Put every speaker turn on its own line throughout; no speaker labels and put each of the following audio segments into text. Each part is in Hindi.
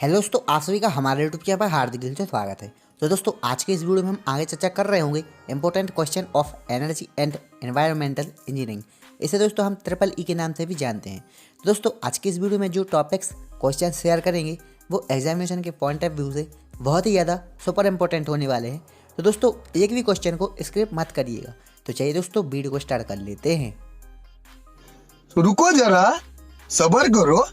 हेलो दोस्तों, आप सभी का हमारे यूट्यूब चैनल पर हार्दिक दिल से स्वागत है। तो दोस्तों, आज के इस वीडियो में हम आगे चर्चा कर रहे होंगे important question of energy and environmental engineering. इसे दोस्तों हम ट्रिपल ई के नाम से भी जानते हैं। तो दोस्तों, आज के इस वीडियो में जो टॉपिक्स क्वेश्चन शेयर करेंगे वो एग्जामिनेशन के पॉइंट ऑफ व्यू से बहुत ही ज़्यादा सुपर इंपॉर्टेंट होने वाले हैं। तो दोस्तों, एक भी क्वेश्चन को स्किप मत करिएगा। तो चलिए दोस्तों, वीडियो को स्टार्ट कर लेते हैं।
रुको जरा, सब्र करो।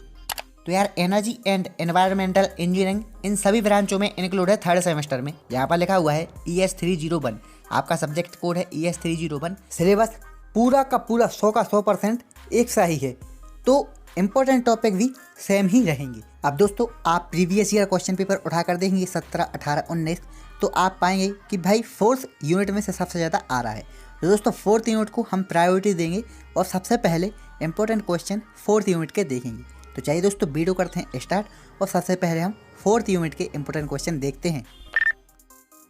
तो यार, energy and environmental engineering in सभी ब्रांचों में इंक्लूड है थर्ड सेमेस्टर में। यहाँ पर लिखा हुआ है ES 301। आपका सब्जेक्ट कोड है ES 301। सिलेबस पूरा का पूरा 100 का 100% एक सा ही है, तो इम्पोर्टेंट टॉपिक भी सेम ही रहेंगे। अब दोस्तों, आप प्रीवियस ईयर क्वेश्चन पेपर उठा कर देखेंगे 17, 18, 19, तो आप पाएंगे कि भाई फोर्थ यूनिट में से सबसे ज़्यादा आ रहा है। तो दोस्तों, फोर्थ यूनिट को हम प्रायोरिटी देंगे और सबसे पहले इंपॉर्टेंट क्वेश्चन फोर्थ यूनिट के देखेंगे। तो चाहिए दोस्तों, वीडियो करते हैं स्टार्ट और सबसे पहले हम फोर्थ यूनिट के इंपॉर्टेंट क्वेश्चन देखते हैं।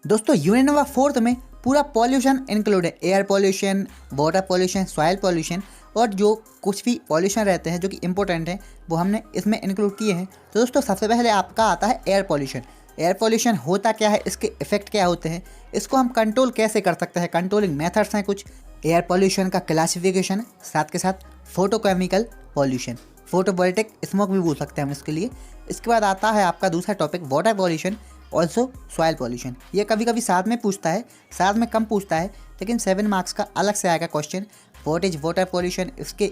दोस्तों, यूनिट नंबर फोर्थ में पूरा पॉल्यूशन इंक्लूड है। Air pollution, water pollution, soil pollution और जो कुछ भी पॉल्यूशन रहते हैं जो कि इंपॉर्टेंट हैं वो हमने इसमें इंक्लूड किए हैं। तो दोस्तों, सबसे पहले आपका आता है एयर पॉल्यूशन। एयर पॉल्यूशन होता क्या है, इसके इफेक्ट क्या होते हैं, इसको हम कंट्रोल कैसे कर सकते हैं, कंट्रोलिंग मेथड्स हैं कुछ। एयर पॉल्यूशन का क्लासिफिकेशन, साथ के साथ फोटोकेमिकल पॉल्यूशन, फोटोवोल्टिक स्मोक भी बोल सकते हैं हम इसके लिए। इसके बाद आता है आपका दूसरा topic water pollution, also soil pollution. ये कभी कभी साथ में पूछता है, साथ में कम पूछता है, लेकिन 7 मार्क्स का अलग से आएगा question. What is water pollution, इसके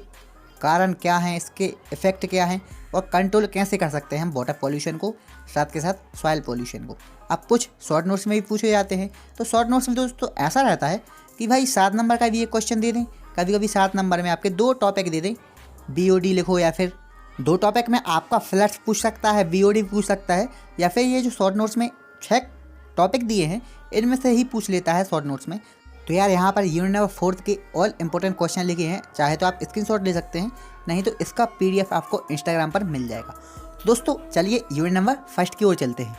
कारण क्या हैं, इसके इफेक्ट क्या हैं और कंट्रोल कैसे कर सकते हैं हम वाटर पॉल्यूशन को, साथ के साथ सॉइल पॉल्यूशन को। अब कुछ शॉर्ट नोट्स में भी पूछे जाते हैं। तो शॉर्ट नोट्स में दोस्तों ऐसा रहता है कि भाई 7 नंबर का भी एक क्वेश्चन दे दें, कभी कभी 7 नंबर में आपके 2 टॉपिक दे दें, BOD लिखो, या फिर 2 टॉपिक में आपका फ्लड्स पूछ सकता है, BOD पूछ सकता है, या फिर ये जो शॉर्ट नोट्स में 6 टॉपिक दिए हैं इनमें से ही पूछ लेता है शॉर्ट नोट्स में। तो यार, यहाँ पर यूनिट नंबर फोर्थ के ऑल इंपॉर्टेंट क्वेश्चन लिखे हैं। चाहे तो आप स्क्रीनशॉट ले सकते हैं, नहीं तो इसका PDF आपको इंस्टाग्राम पर मिल जाएगा। तो दोस्तों, चलिए यूनिट नंबर फर्स्ट की ओर चलते हैं।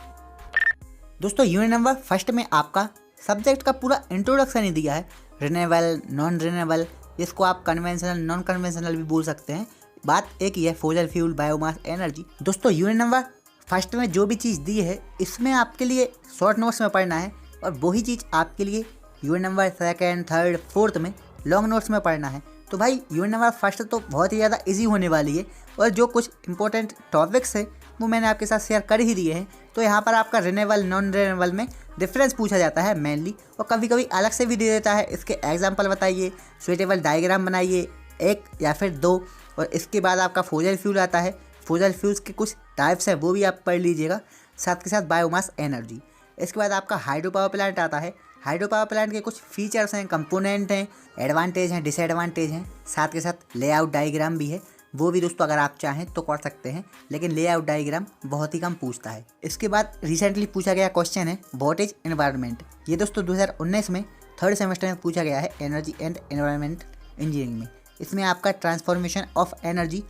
दोस्तों, यूनिट नंबर फर्स्ट में आपका सब्जेक्ट का पूरा इंट्रोडक्शन ही दिया है। रिन्यूएबल, नॉन रिन्यूएबल, इसको आप कन्वेंशनल, नॉन कन्वेंशनल भी बोल सकते हैं। बात एक ही है, फॉसिल फ्यूल, बायोमास, एनर्जी। दोस्तों, यूनिट नंबर फर्स्ट में जो भी चीज़ दी है इसमें आपके लिए शॉर्ट नोट्स में पढ़ना है, और वही चीज़ आपके लिए unit number second, third, fourth में लॉन्ग नोट्स में पढ़ना है। तो भाई, यूनिट नंबर फर्स्ट तो बहुत ही ज़्यादा इजी होने वाली है, और जो कुछ इंपॉर्टेंट टॉपिक्स है वो मैंने आपके साथ शेयर कर ही दिए हैं। तो यहाँ पर आपका रिन्यूएबल, नॉन रिन्यूएबल में डिफरेंस पूछा जाता है मेनली, और कभी कभी अलग से भी दे देता है। इसके एग्जाम्पल बताइए, सुइटेबल डायग्राम बनाइए, 1 या फिर 2। और इसके बाद आपका फॉसिल फ्यूल आता है। फॉसिल फ्यूल्स के कुछ टाइप्स हैं वो भी आप पढ़ लीजिएगा, साथ के साथ बायोमास, एनर्जी। इसके बाद आपका हाइड्रो पावर प्लांट आता है। हाइड्रो पावर प्लांट के कुछ फीचर्स हैं, कंपोनेंट हैं, एडवांटेज हैं, डिसएडवांटेज हैं, साथ के साथ लेआउट डायग्राम भी है। वो भी दोस्तों अगर आप चाहें तो कर सकते हैं, लेकिन लेआउट डायग्राम बहुत ही कम पूछता है। इसके बाद रिसेंटली पूछा गया क्वेश्चन है व्हाट इज एनवायरनमेंट। ये दोस्तों 2019 में थर्ड सेमेस्टर में पूछा गया है एनर्जी एंड एनवायरमेंट इंजीनियरिंग में। इसमें आपका ट्रांसफॉर्मेशन ऑफ एनर्जी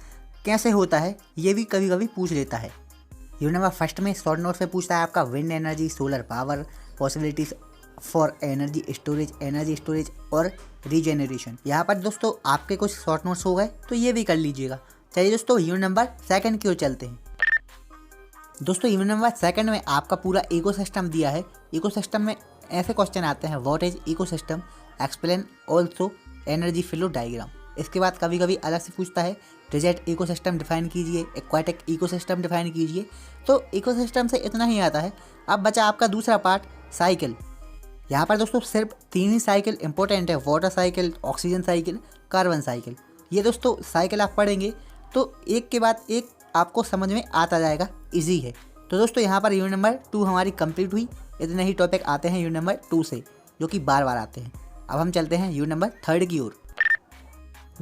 कैसे होता है ये भी कभी कभी पूछ लेता है। यूनिट नंबर फर्स्ट में शॉर्ट नोट से पूछता है आपका wind energy, solar power, possibilities for energy storage और रीजेनरेशन। यहाँ पर दोस्तों आपके कुछ शॉर्ट नोट्स हो गए तो ये भी कर लीजिएगा। चलिए दोस्तों, यूनिट नंबर सेकंड की ओर चलते हैं। दोस्तों, यूनिट नंबर सेकंड में आपका पूरा इकोसिस्टम दिया है। इकोसिस्टम में ऐसे क्वेश्चन आते हैं, what is ecosystem, explain also energy flow diagram. इसके बाद कभी कभी अलग से पूछता है डिजर्ट इकोसिस्टम डिफाइन कीजिए, एक्वाटिक इकोसिस्टम डिफाइन कीजिए। तो इकोसिस्टम से इतना ही आता है। अब बचा आपका दूसरा पार्ट, साइकिल। यहाँ पर दोस्तों सिर्फ 3 ही साइकिल इंपॉर्टेंट है, water cycle, oxygen cycle, carbon cycle. ये दोस्तों साइकिल आप पढ़ेंगे तो एक के बाद एक आपको समझ में आता जाएगा, इजी है। तो दोस्तों, यहाँ पर यूनिट नंबर 2 हमारी कंप्लीट हुई। इतने ही टॉपिक आते हैं यूनिट नंबर 2 से, जो कि बार बार आते हैं। अब हम चलते हैं यूनिट नंबर थर्ड की ओर।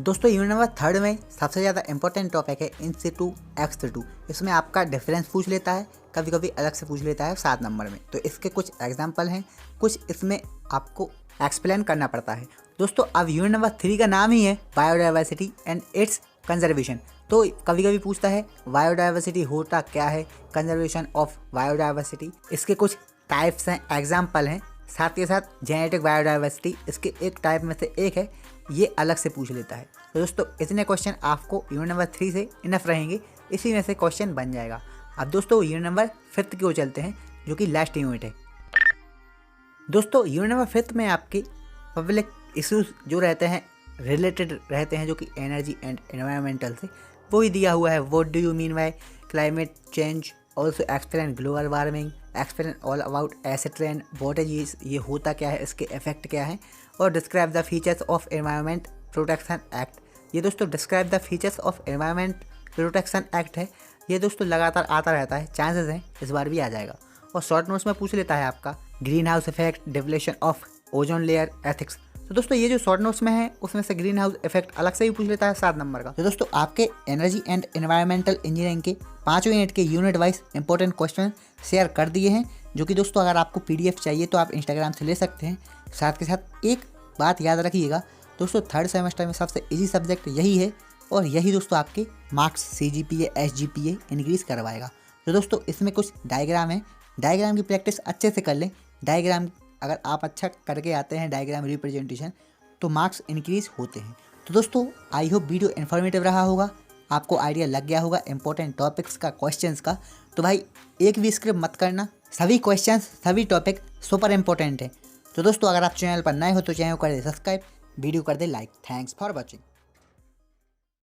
दोस्तों, यूनिट नंबर थर्ड में सबसे ज़्यादा इंपॉर्टेंट टॉपिक है इन सिटू एक्स-सिटू। इसमें आपका डिफरेंस पूछ लेता है, कभी कभी अलग से पूछ लेता है 7 नंबर में। तो इसके कुछ एग्जाम्पल हैं, कुछ इसमें आपको एक्सप्लेन करना पड़ता है। दोस्तों, अब यूनिट नंबर 3 का नाम ही है बायोडाइवर्सिटी एंड इट्स कंजर्वेशन। तो कभी कभी पूछता है बायोडाइवर्सिटी होता क्या है, कंजर्वेशन ऑफ बायोडाइवर्सिटी। इसके कुछ टाइप्स हैं, एग्जाम्पल हैं, साथ के साथ जेनेटिक बायोडाइवर्सिटी इसके एक टाइप में से एक है, ये अलग से पूछ लेता है। तो दोस्तों, इतने क्वेश्चन आपको यूनिट नंबर 3 से इनफ रहेंगे, इसी में से क्वेश्चन बन जाएगा। अब दोस्तों यूनिट नंबर 5 की ओर चलते हैं, जो कि लास्ट यूनिट है। दोस्तों यूनिट नंबर 5 में आपके पब्लिक इश्यूज जो रहते हैं रिलेटेड रहते हैं, जो कि एनर्जी एंड एनवायरमेंटल से, वो ही दिया हुआ है। What do you mean by climate change, also explain global warming, explain all about acid rain, what is ये होता क्या है, इसके इफेक्ट क्या है, और describe the features of environment protection act. ये दोस्तों describe the features of environment protection act है। ये दोस्तों लगातार आता रहता है, चांसेस हैं इस बार भी आ जाएगा। और शॉर्ट नोट्स में पूछ लेता है आपका green house effect, depletion of ozone layer, ethics. तो दोस्तों ये जो शॉर्ट नोट्स में है उसमें से ग्रीन हाउस इफेक्ट अलग से ही पूछ लेता है 7 नंबर का। तो दोस्तों आपके एनर्जी एंड एनवायरमेंटल इंजीनियरिंग के 5 यूनिट के unit wise important question share कर दिए हैं, जो कि दोस्तों अगर आपको PDF चाहिए तो आप इंस्टाग्राम से ले सकते हैं। साथ के साथ एक बात याद रखिएगा दोस्तों, 3rd सेमेस्टर में सबसे ईजी सब्जेक्ट यही है, और यही दोस्तों आपके मार्क्स CGPA SGPA इंक्रीज़ करवाएगा। तो दोस्तों इसमें कुछ डायग्राम है, डायग्राम की प्रैक्टिस अच्छे से कर लें। डायग्राम अगर आप अच्छा करके आते हैं, डायग्राम रिप्रेजेंटेशन, तो मार्क्स इंक्रीज होते हैं। तो दोस्तों आई होप वीडियो इन्फॉर्मेटिव रहा होगा, आपको आइडिया लग गया होगा इंपॉर्टेंट टॉपिक्स का, क्वेश्चंस का। तो भाई एक भी स्क्रिप्ट मत करना, सभी क्वेश्चंस सभी टॉपिक सुपर इंपॉर्टेंट है। तो दोस्तों अगर आप चैनल पर नए हो तो चैनल को कर दे सब्सक्राइब, वीडियो कर they like. Thanks for watching.